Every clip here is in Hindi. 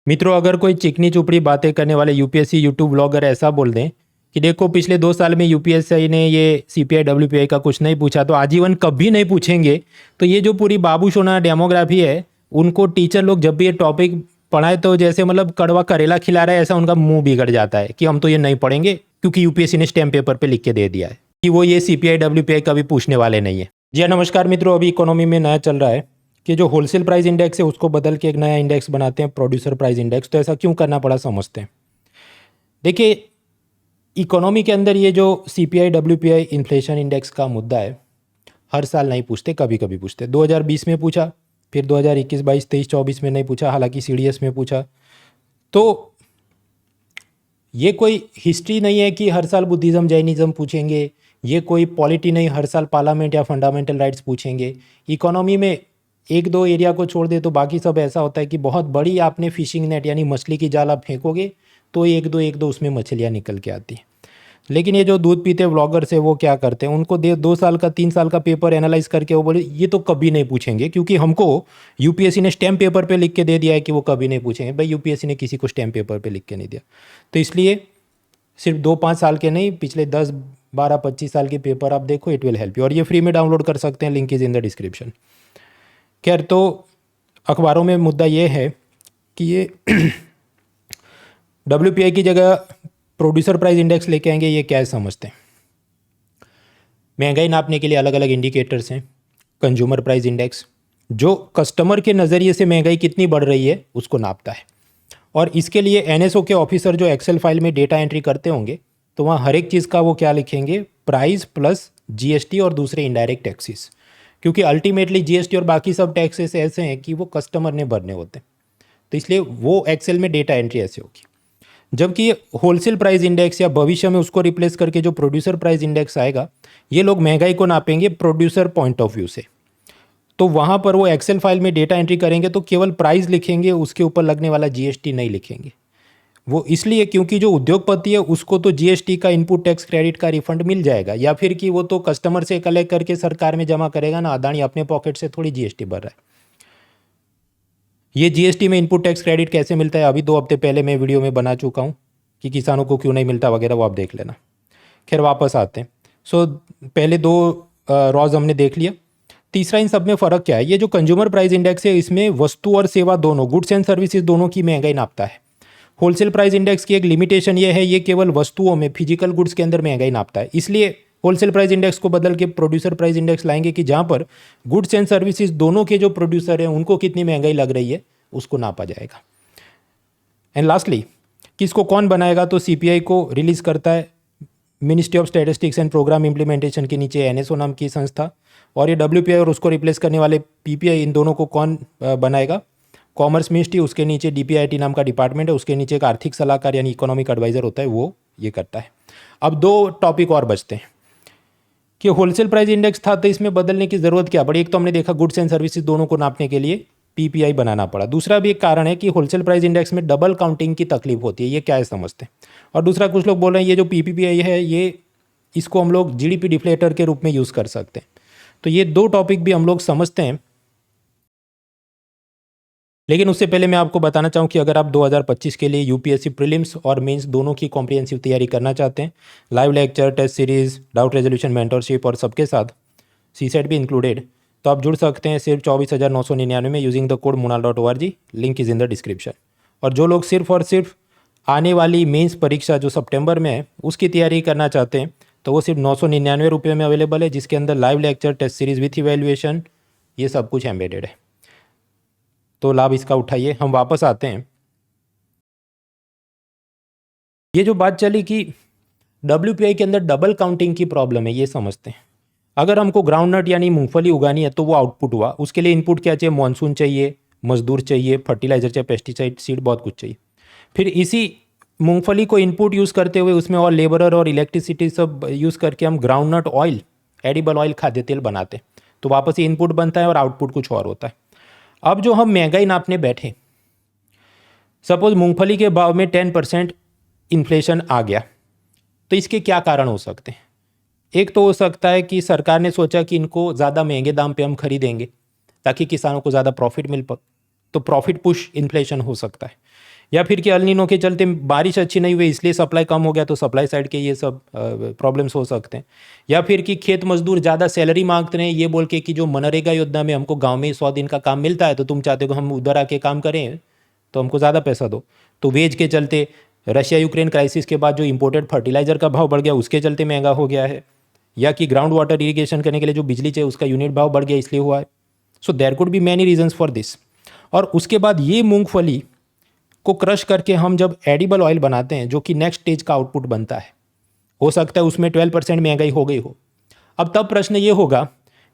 मित्रों, अगर कोई चिकनी चुपड़ी बातें करने वाले यूपीएससी यूट्यूब ब्लॉगर ऐसा बोल दें कि देखो पिछले 2 साल में यूपीएससी ने ये सीपीआई डब्ल्यूपीआई का कुछ नहीं पूछा तो आजीवन कभी नहीं पूछेंगे, तो ये जो पूरी बाबू सोना डेमोग्राफी है, उनको टीचर लोग जब भी ये टॉपिक पढ़ाए तो जैसे मतलब कड़वा करेला खिला रहा है ऐसा उनका मुंह बिगड़ जाता है कि हम तो ये नहीं पढ़ेंगे क्योंकि यूपीएससी ने स्टैम्प पेपर पर लिख के दे दिया है कि वो ये सीपीआई डब्ल्यूपीआई कभी पूछने वाले नहीं है। जी हाँ, नमस्कार मित्रों, अभी इकोनॉमी में नया चल रहा है कि जो होलसेल प्राइस इंडेक्स है उसको बदल के एक नया इंडेक्स बनाते हैं, प्रोड्यूसर प्राइस इंडेक्स। तो ऐसा क्यों करना पड़ा समझते हैं। देखिए, इकोनॉमी के अंदर ये जो सीपीआई डब्ल्यूपीआई इन्फ्लेशन इंडेक्स का मुद्दा है, हर साल नहीं पूछते, कभी कभी पूछते। 2020 में पूछा, फिर 2021, 22, 23, 24 में नहीं पूछा, हालांकि सीडीएस में पूछा। तो ये कोई हिस्ट्री नहीं है कि हर साल बुद्धिज़्म जैनिज़्म पूछेंगे, ये कोई पॉलिटी नहीं हर साल पार्लियामेंट या फंडामेंटल राइट्स पूछेंगे। इकोनॉमी में एक दो एरिया को छोड़ दे तो बाकी सब ऐसा होता है कि बहुत बड़ी आपने फिशिंग नेट यानी मछली की जाल आप फेंकोगे तो एक दो उसमें मछलियाँ निकल के आती हैं। लेकिन ये जो दूध पीते व्लॉगर्स है वो क्या करते हैं, उनको 2 साल का 3 साल का पेपर एनालाइज करके वो बोले ये तो कभी नहीं पूछेंगे क्योंकि हमको यूपीएससी ने स्टैम्प पेपर पे लिख के दे दिया है कि वो कभी नहीं पूछेंगे। भाई, यूपीएससी ने किसी को स्टैम्प पेपर पे लिख के नहीं दिया, तो इसलिए सिर्फ 2-5 साल के नहीं, पिछले 10-12-25 साल के पेपर आप देखो, इट विल हेल्प यू। और ये फ्री में डाउनलोड कर सकते हैं, link is in the description. खैर, तो अखबारों में मुद्दा ये है कि ये डब्ल्यूपीआई की जगह प्रोड्यूसर प्राइस इंडेक्स लेके आएंगे। ये क्या है समझते हैं। महंगाई नापने के लिए अलग अलग इंडिकेटर्स हैं। कंज्यूमर प्राइस इंडेक्स जो कस्टमर के नज़रिए से महंगाई कितनी बढ़ रही है उसको नापता है, और इसके लिए एनएसओ के ऑफिसर जो एक्सेल फाइल में डेटा एंट्री करते होंगे तो वहाँ हर एक चीज़ का वो क्या लिखेंगे, प्राइस प्लस जीएसटी और दूसरे इनडायरेक्ट टैक्सेस, क्योंकि अल्टीमेटली जीएसटी और बाकी सब टैक्सेस ऐसे हैं कि वो कस्टमर ने भरने होते हैं, तो इसलिए वो एक्सेल में डेटा एंट्री ऐसे होगी। जबकि होलसेल प्राइस इंडेक्स या भविष्य में उसको रिप्लेस करके जो प्रोड्यूसर प्राइस इंडेक्स आएगा, ये लोग महंगाई को नापेंगे प्रोड्यूसर पॉइंट ऑफ व्यू से। तो वहाँ पर वो एक्सेल फाइल में डेटा एंट्री करेंगे तो केवल प्राइस लिखेंगे, उसके ऊपर लगने वाला जीएसटी नहीं लिखेंगे। वो इसलिए क्योंकि जो उद्योगपति है उसको तो जीएसटी का इनपुट टैक्स क्रेडिट का रिफंड मिल जाएगा, या फिर कि वो तो कस्टमर से कलेक्ट करके सरकार में जमा करेगा ना। अदानी अपने पॉकेट से थोड़ी जीएसटी भर रहा है। ये जीएसटी में इनपुट टैक्स क्रेडिट कैसे मिलता है, अभी 2 हफ्ते पहले मैं वीडियो में बना चुका हूँ कि किसानों को क्यों नहीं मिलता वगैरह, वो आप देख लेना। खैर, वापस आते हैं। पहले 2 रॉज हमने देख लिया। तीसरा, इन सब में फ़र्क क्या है। ये जो कंज्यूमर प्राइस इंडेक्स है इसमें वस्तु और सेवा दोनों, गुड्स एंड सर्विसेज दोनों की महंगाई नापता है। होलसेल प्राइस इंडेक्स की एक लिमिटेशन ये है, ये केवल वस्तुओं में, फिजिकल गुड्स के अंदर महंगाई नापता है। इसलिए होलसेल प्राइस इंडेक्स को बदल के प्रोड्यूसर प्राइस इंडेक्स लाएंगे कि जहाँ पर गुड्स एंड सर्विसेज दोनों के जो प्रोड्यूसर हैं उनको कितनी महंगाई लग रही है उसको नापा जाएगा। एंड लास्टली, किसको कौन बनाएगा, तो सीपीआई को रिलीज़ करता है ministry of statistics and programme implementation के नीचे एनएसओ नाम की संस्था, और ये डब्ल्यूपीआई और उसको रिप्लेस करने वाले पीपीआई, इन दोनों को कौन बनाएगा, कॉमर्स मिनिस्ट्री, उसके नीचे डीपीआईटी नाम का डिपार्टमेंट है, उसके नीचे एक आर्थिक सलाहकार यानी इकोनॉमिक एडवाइजर होता है, वो ये करता है। अब 2 टॉपिक और बचते हैं कि होलसेल प्राइस इंडेक्स था तो इसमें बदलने की ज़रूरत क्या पड़ी। एक तो हमने देखा गुड्स एंड सर्विसेज दोनों को नापने के लिए पीपीआई बनाना पड़ा। दूसरा भी एक कारण है कि होलसेल प्राइस इंडेक्स में डबल काउंटिंग की तकलीफ होती है। ये क्या है समझते हैं। और दूसरा, कुछ लोग बोल रहे हैं ये जो पीपीआई है ये इसको हम लोग जीडीपी डिफ्लेटर के रूप में यूज़ कर सकते हैं। तो ये 2 टॉपिक भी हम लोग समझते हैं। लेकिन उससे पहले मैं आपको बताना चाहूँ कि अगर आप 2025 के लिए यूपीएससी प्रीलिम्स और मेंस दोनों की कॉम्प्रिहेंसिव तैयारी करना चाहते हैं, live lecture, test series, doubt resolution, mentorship और सबके साथ सीसेट भी इंक्लूडेड, तो आप जुड़ सकते हैं सिर्फ 24,999 में using the code monal.org। Link is in the description. और जो लोग सिर्फ और सिर्फ आने वाली मेंस परीक्षा जो सितंबर में है उसकी तैयारी करना चाहते हैं तो वो सिर्फ 999 रुपये में अवेलेबल है, जिसके अंदर live lecture, test series with evaluation, ये सब कुछ एम्बेडेड है। तो लाभ इसका उठाइए। हम वापस आते हैं। ये जो बात चली कि डब्ल्यूपीआई के अंदर डबल काउंटिंग की प्रॉब्लम है, ये समझते हैं। अगर हमको ग्राउंडनट यानी मूंगफली उगानी है तो वो आउटपुट हुआ, उसके लिए इनपुट क्या चाहिए, मॉनसून चाहिए, मजदूर चाहिए, फर्टिलाइजर चाहिए, पेस्टिसाइड, सीड, बहुत कुछ चाहिए। फिर इसी मूंगफली को इनपुट यूज़ करते हुए उसमें और लेबरर और इलेक्ट्रिसिटी सब यूज़ करके हम ग्राउंडनट ऑयल, एडिबल ऑयल, खाद्य तेल बनाते हैं। तो वापस ये इनपुट बनता है और आउटपुट कुछ और होता है। अब जो हम महंगाई नापने बैठे, सपोज मूंगफली के भाव में 10% इन्फ्लेशन आ गया, तो इसके क्या कारण हो सकते हैं। एक तो हो सकता है कि सरकार ने सोचा कि इनको ज़्यादा महंगे दाम पे हम खरीदेंगे ताकि किसानों को ज़्यादा प्रॉफिट मिल पाए, तो प्रॉफिट पुश इन्फ्लेशन हो सकता है। या फिर कि अल नीनो के चलते बारिश अच्छी नहीं हुई इसलिए सप्लाई कम हो गया, तो सप्लाई साइड के ये सब प्रॉब्लम्स हो सकते हैं। या फिर कि खेत मजदूर ज़्यादा सैलरी मांगते हैं ये बोल के कि जो मनरेगा योजना में हमको गांव में 100 दिन का काम मिलता है, तो तुम चाहते हो हम उधर आके काम करें तो हमको ज़्यादा पैसा दो। तो वेज के चलते रशिया यूक्रेन क्राइसिस के बाद जो इम्पोर्टेड फर्टिलाइज़र का भाव बढ़ गया उसके चलते महंगा हो गया है। या कि ग्राउंड वाटर इरीगेशन करने के लिए जो बिजली चाहिए उसका यूनिट भाव बढ़ गया इसलिए हुआ है। So there could be many reasons for this. और उसके बाद ये मूंगफली को क्रश करके हम जब एडिबल ऑयल बनाते हैं जो कि नेक्स्ट स्टेज का आउटपुट बनता है, हो सकता है उसमें 12% महंगाई हो गई हो। अब तब प्रश्न ये होगा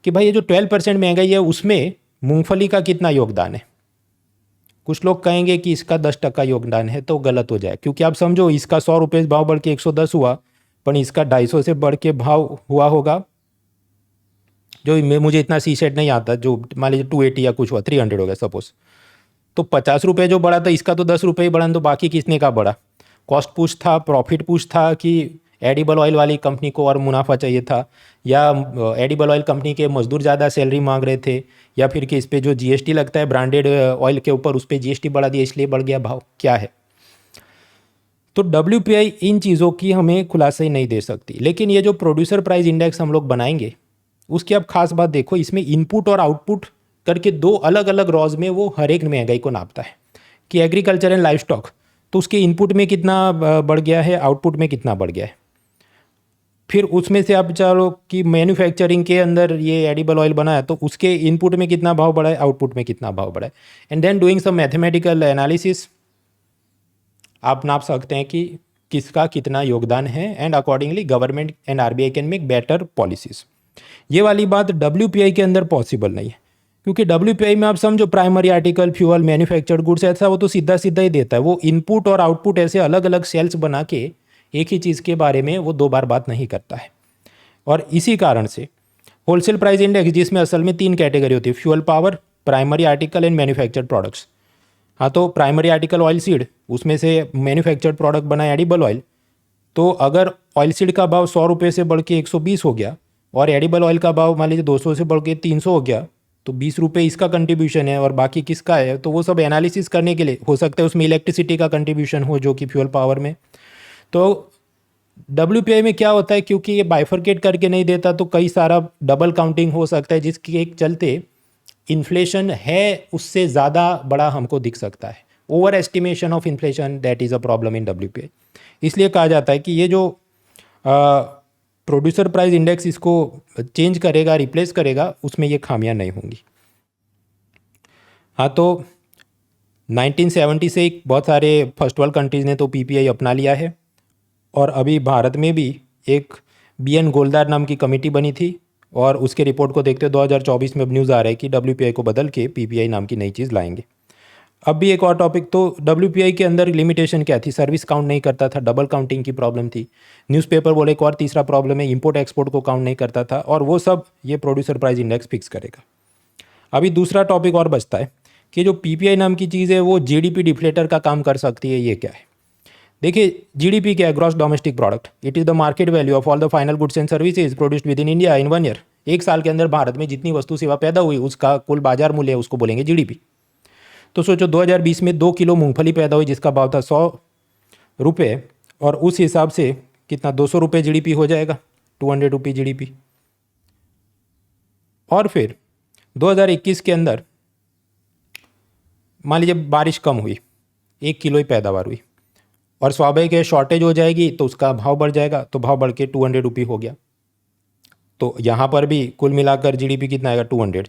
कि भाई ये जो 12% महंगाई है उसमें मूंगफली का कितना योगदान है। कुछ लोग कहेंगे कि इसका 10% योगदान है, तो गलत हो जाए, क्योंकि आप समझो इसका 100 रुपये भाव बढ़ के 110 हुआ, पर इसका 250 से बढ़ के भाव हुआ होगा। जो मुझे इतना सी सेट नहीं आता, जो मान लीजिए 280 या कुछ हुआ, 300 हो गया सपोज, तो 50 रुपये जो बढ़ा था इसका तो 10 रुपये ही बढ़ा, तो बाकी किसने का बढ़ा? कॉस्ट पुश था, प्रॉफिट पुश था, कि एडिबल ऑयल वाली कंपनी को और मुनाफा चाहिए था, या एडिबल ऑयल कंपनी के मजदूर ज़्यादा सैलरी मांग रहे थे, या फिर कि इस पर जो जीएसटी लगता है ब्रांडेड ऑयल के ऊपर उस पर जीएसटी बढ़ा दिया इसलिए बढ़ गया भाव, क्या है? तो WPI इन चीज़ों की हमें खुलासा ही नहीं दे सकती। लेकिन ये जो प्रोड्यूसर प्राइस इंडेक्स हम लोग बनाएंगे उसकी अब खास बात देखो, इसमें इनपुट और आउटपुट करके दो अलग अलग रॉज में वो हर एक महंगाई को नापता है कि एग्रीकल्चर एंड लाइफ स्टॉक, तो उसके इनपुट में कितना बढ़ गया है, आउटपुट में कितना बढ़ गया है। फिर उसमें से आप चलो कि मैन्युफैक्चरिंग के अंदर ये एडिबल ऑयल बना है तो उसके इनपुट में कितना भाव बढ़ा है, आउटपुट में कितना भाव बढ़ा है। And then doing some mathematical analysis आप नाप सकते हैं कि किसका कितना योगदान है, and accordingly government and RBI can make better policies. ये वाली बात WPI के अंदर पॉसिबल नहीं है, क्योंकि WPI में आप समझो primary article, fuel, manufactured goods, ऐसा वो तो सीधा सीधा ही देता है। वो इनपुट और आउटपुट ऐसे अलग अलग सेल्स बना के एक ही चीज़ के बारे में वो दो बार बात नहीं करता है। और इसी कारण से होलसेल प्राइस इंडेक्स, जिसमें असल में 3 कैटेगरी होती है, fuel power, primary article and manufactured products. हाँ, तो प्राइमरी आर्टिकल ऑयल सीड, उसमें से मैन्युफैक्चर्ड प्रोडक्ट बना एडिबल ऑयल। तो अगर ऑयल सीड का भाव 100 रुपये से बढ़ के 120 हो गया और एडिबल ऑयल का भाव मान लीजिए 200 से बढ़ के 300 हो गया, तो 20 रुपये इसका कंट्रीब्यूशन है और बाकी किसका है। तो वो सब एनालिसिस करने के लिए हो सकता है उसमें इलेक्ट्रिसिटी का कंट्रीब्यूशन हो जो कि फ्यूल पावर में। तो WPI में क्या होता है, क्योंकि ये बाइफरकेट करके नहीं देता तो कई सारा डबल काउंटिंग हो सकता है, जिसके एक चलते इन्फ्लेशन है उससे ज़्यादा बड़ा हमको दिख सकता है। Over estimation of inflation, that is a problem in WPI। इसलिए कहा जाता है कि ये जो प्रोड्यूसर प्राइस इंडेक्स इसको चेंज करेगा, रिप्लेस करेगा, उसमें ये खामियां नहीं होंगी। हाँ, तो 1970 से बहुत सारे फर्स्ट वर्ल्ड कंट्रीज़ ने तो PPI अपना लिया है, और अभी भारत में भी एक BN गोलदार नाम की कमेटी बनी थी, और उसके रिपोर्ट को देखते 2024 में अब न्यूज़ आ रहा है कि WPI को बदल के PPI नाम की नई चीज़ लाएंगे। अब भी एक और टॉपिक, तो WPI के अंदर लिमिटेशन क्या थी? सर्विस काउंट नहीं करता था, डबल काउंटिंग की प्रॉब्लम थी। न्यूज़पेपर बोले एक और तीसरा प्रॉब्लम है, इंपोर्ट एक्सपोर्ट को काउंट नहीं करता था, और वो सब ये प्रोड्यूसर प्राइस इंडेक्स फिक्स करेगा। अभी दूसरा टॉपिक और बचता है कि जो PPI नाम की चीज़ है वो GDP डिफ्लेटर का काम कर सकती है। ये क्या है? देखिए, GDP क्या है? Gross domestic product. It is the market value of all the final goods and services produced with in India in 1 year. एक साल के अंदर भारत में जितनी वस्तु सेवा पैदा हुई उसका कुल बाजार मूल्य है, उसको बोलेंगे GDP। तो सोचो 2020 में 2 किलो मूंगफली पैदा हुई जिसका भाव था 100 रुपये, और उस हिसाब से कितना 200 रुपये GDP हो जाएगा, 200 रुपये GDP। और फिर 2021 के अंदर मान लीजिए बारिश कम हुई, 1 किलो ही पैदावार हुई, और स्वाभाविक है शॉर्टेज हो जाएगी तो उसका भाव बढ़ जाएगा, तो भाव बढ़ के 200 रुपये हो गया। तो यहाँ पर भी कुल मिलाकर GDP कितना आएगा? 200।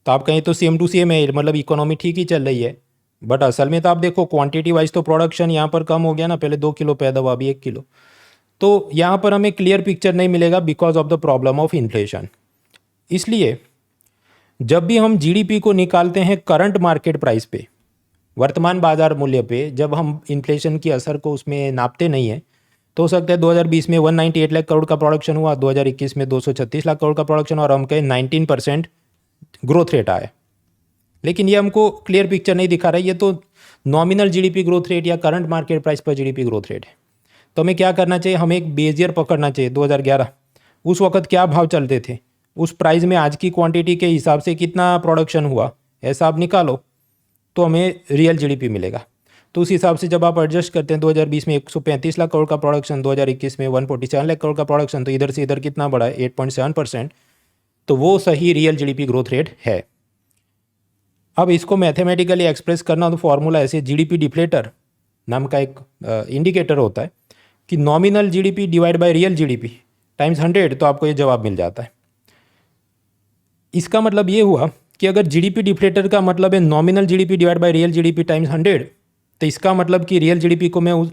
तो आप कहें तो सेम टू सेम है, मतलब इकोनॉमी ठीक ही चल रही है, बट असल में तो आप देखो क्वांटिटी वाइज तो प्रोडक्शन यहाँ पर कम हो गया ना, पहले 2 किलो पैदा हुआ, अभी 1 किलो। तो यहाँ पर हमें क्लियर पिक्चर नहीं मिलेगा because of the problem of inflation. इसलिए जब भी हम GDP को निकालते हैं करंट मार्केट प्राइस पे, वर्तमान बाजार मूल्य पे, जब हम इन्फ्लेशन की असर को उसमें नापते नहीं हैं, तो हो सकता है 2020 में 198 लाख करोड़ का प्रोडक्शन हुआ, 2021 में 236 लाख करोड़ का प्रोडक्शन, और हम कहें 19% ग्रोथ रेट आया। लेकिन ये हमको क्लियर पिक्चर नहीं दिखा रहा है, ये तो नॉमिनल GDP ग्रोथ रेट या करंट मार्केट प्राइस पर GDP ग्रोथ रेट है। तो हमें क्या करना चाहिए? हमें एक बेस ईयर पकड़ना चाहिए 2011। उस वक्त क्या भाव चलते थे, उस प्राइस में आज की क्वांटिटी के हिसाब से कितना प्रोडक्शन हुआ, ऐसा आप निकालो तो हमें रियल GDP मिलेगा। तो उस हिसाब से जब आप एडजस्ट करते हैं 2020 में 135 लाख करोड़ का प्रोडक्शन, 2021 में 147 लाख करोड़ का प्रोडक्शन, तो इधर से इधर कितना बढ़ा है 8.7%। तो वो सही रियल जीडीपी ग्रोथ रेट है। अब इसको मैथमेटिकली एक्सप्रेस करना तो फॉर्मूला ऐसे, जीडीपी डिफ्लेटर नाम का एक इंडिकेटर होता है कि nominal GDP divide by real GDP times 100, तो आपको ये जवाब मिल जाता है। इसका मतलब ये हुआ कि अगर जीडीपी डिफ्लेटर का मतलब है nominal GDP divide by real GDP times 100, तो इसका मतलब कि रियल जीडीपी को मैं उस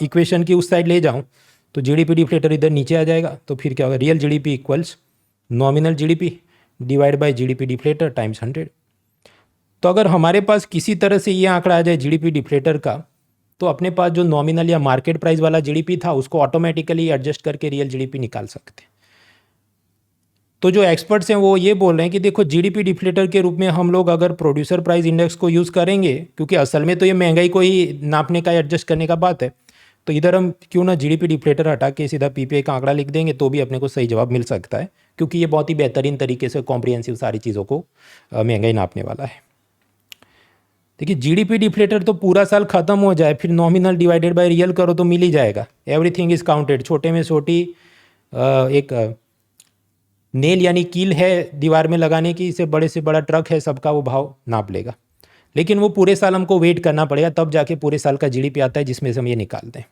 इक्वेशन की उस साइड ले जाऊं तो जीडीपी डिफ्लेटर इधर नीचे आ जाएगा। तो फिर क्या होगा, real GDP equals nominal GDP divide by GDP deflator times 100। तो अगर हमारे पास किसी तरह से ये आंकड़ा आ जाए जीडीपी डिफ्लेटर का, तो अपने पास जो नॉमिनल या मार्केट प्राइस वाला जीडीपी था उसको ऑटोमेटिकली एडजस्ट करके रियल जीडीपी निकाल सकते हैं। तो जो एक्सपर्ट्स हैं वो ये बोल रहे हैं कि देखो जीडीपी डिफ्लेटर के रूप में हम लोग अगर प्रोड्यूसर प्राइस इंडेक्स को यूज़ करेंगे, क्योंकि असल में तो ये महंगाई को ही नापने का एडजस्ट करने का बात है, तो इधर हम क्यों ना जीडीपी डिफ्लेटर हटा के सीधा पीपीआई का आंकड़ा लिख देंगे तो भी अपने को सही जवाब मिल सकता है, क्योंकि ये बहुत ही बेहतरीन तरीके से कॉम्प्रिहेंसिव सारी चीज़ों को महंगाई नापने वाला है। देखिए जीडीपी डिफ्लेटर तो पूरा साल खत्म हो जाए फिर नॉमिनल डिवाइडेड बाय रियल करो तो मिल ही जाएगा। एवरीथिंग इज काउंटेड, छोटे में छोटी एक नेल यानी कील है दीवार में लगाने की, इससे बड़े से बड़ा ट्रक है, सबका वो भाव नाप लेगा। लेकिन वो पूरे साल हमको वेट करना पड़ेगा, तब जाके पूरे साल का जीडीपी आता है जिसमें से हम ये निकालते हैं।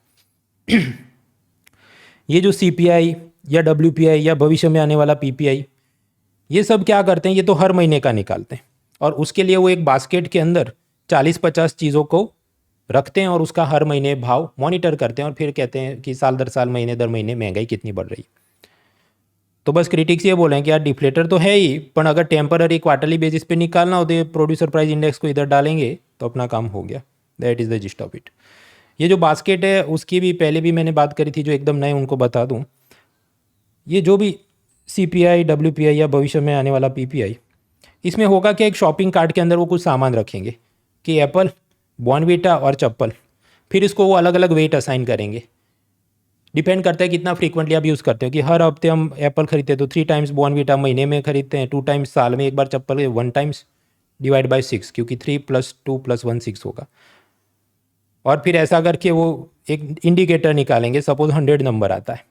ये जो सीपीआई या डब्ल्यूपीआई या भविष्य में आने वाला पीपीआई, ये सब क्या करते हैं, ये तो हर महीने का निकालते हैं और उसके लिए वो एक बास्केट के अंदर 40-50 चीज़ों को रखते हैं और उसका हर महीने भाव मॉनिटर करते हैं और फिर कहते हैं कि साल दर साल महीने दर महीने महंगाई कितनी बढ़ रही। तो बस क्रिटिक्स ये बोले हैं कि यार डिफ्लेटर तो है ही, पर अगर टेम्पररी क्वार्टरली बेसिस पे निकालना हो तो प्रोड्यूसर प्राइस इंडेक्स को इधर डालेंगे तो अपना काम हो गया। That is the gist of it. ये जो बास्केट है उसकी भी पहले भी मैंने बात करी थी, जो एकदम नए उनको बता दूँ, ये जो भी सीपीआई डब्ल्यूपीआई या भविष्य में आने वाला पीपीआई, इसमें होगा कि एक शॉपिंग कार्ट के अंदर वो कुछ सामान रखेंगे कि एप्पल, बॉर्नवीटा और चप्पल, फिर इसको वो अलग अलग वेट असाइन करेंगे। डिपेंड करता है कितना फ्रीक्वेंटली आप यूज़ करते हो, कि हर हफ्ते हम एप्पल खरीदते हैं तो 3 टाइम्स बॉर्नवीटा महीने में खरीदते हैं, 2 टाइम्स साल में एक बार चप्पल, 1 टाइम्स डिवाइड बाय 6, क्योंकि 3 + 2 + 1 6 होगा। और फिर ऐसा करके वो एक इंडिकेटर निकालेंगे, सपोज 100 नंबर आता है,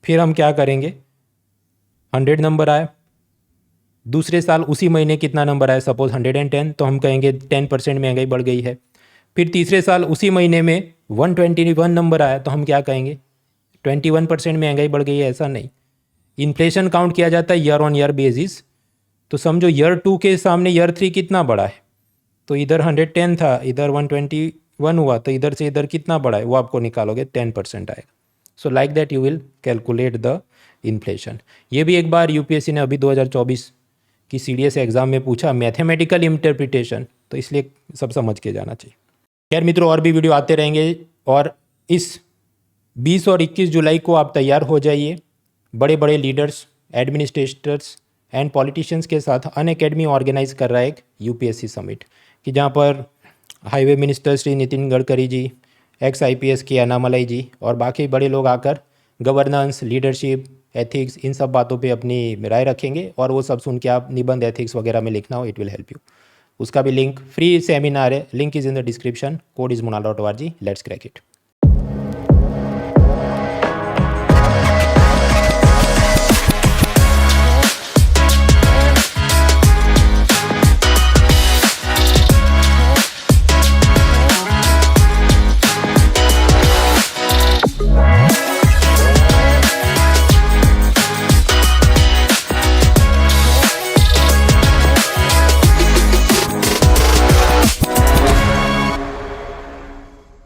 फिर हम क्या करेंगे, 100 नंबर आए, दूसरे साल उसी महीने कितना नंबर आया, सपोज 110, तो हम कहेंगे 10% महंगाई बढ़ गई है। फिर तीसरे साल उसी महीने में 121 नंबर आया तो हम क्या कहेंगे, 21% महंगाई बढ़ गई है। ऐसा नहीं, इन्फ्लेशन काउंट किया जाता है ईयर ऑन ईयर बेसिस। तो समझो ईयर 2 के सामने ईयर 3 कितना बढ़ा है, तो इधर 110 था, इधर 121 हुआ, तो इधर से इधर कितना बढ़ा है वो आपको निकालोगे, 10% आएगा। So like that you will calculate the inflation. ये भी एक बार यूपीएससी ने अभी 2024 की सीडीएस एग्जाम में पूछा, मैथमेटिकल इंटरप्रिटेशन, तो इसलिए सब समझ के जाना चाहिए। यार मित्रों, और भी वीडियो आते रहेंगे और इस 20 और 21 जुलाई को आप तैयार हो जाइए। बड़े बड़े लीडर्स, एडमिनिस्ट्रेटर्स एंड पॉलिटिशियंस के साथ अनअकैडमी ऑर्गेनाइज कर रहा है एक यूपीएससी समिट, कि जहाँ पर highway minister Shri Nitin Gadkari ji, x IPS के अन्नामलाई जी और बाकी बड़े लोग आकर गवर्नेंस, लीडरशिप, एथिक्स, इन सब बातों पे अपनी राय रखेंगे और वो सब सुन के आप निबंध एथिक्स वगैरह में लिखना हो, इट विल हेल्प यू। उसका भी लिंक, फ्री सेमिनार है, link is in the description, code is monal.org। Let's crack it.